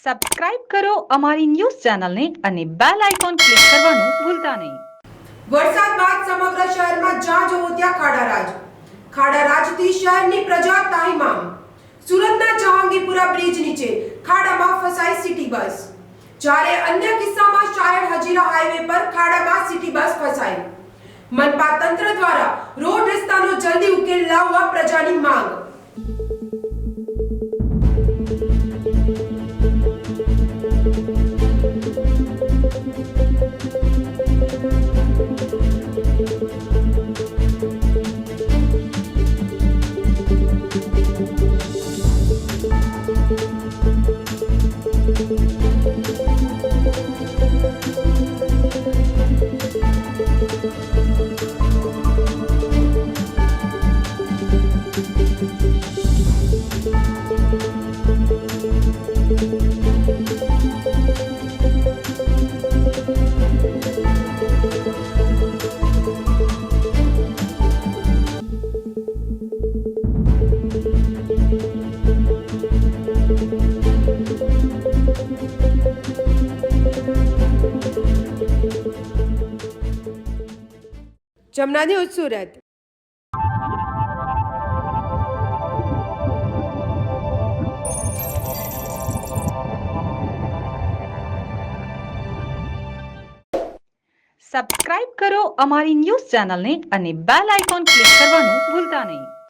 Subscribe કરો અમારી news ચેનલને અને બેલ આઇકોન ક્લિક કરવાનું ભૂલતા નહીં. વરસાદ બાદ સમગ્ર શહેરમાં જ્યાં જુઓ ત્યાં ખાડારાજ. ખાડારાજથી શહેરની પ્રજા તાહીમામ. સુરતના જહાંગીરપુરા બ્રિજ નીચે ખાડામાં ફસાઈ સિટી બસ. જ્યારે અન્ય કિસ્સામાં શાયર હજીરા હાઈવે પર ખાડામાં સિટી બસ ફસાઈ. મનપા તંત્ર દ્વારા રોડ રસ્તાનો જલ્દી ઉકેલ લાવવા પ્રજાની માંગ. જમના ન્યૂઝ સુરત. સબસ્ક્રાઇબ કરો અમારી ન્યૂઝ ચેનલને અને બેલ આઇકોન ક્લિક કરવાનું ભૂલતા નહીં.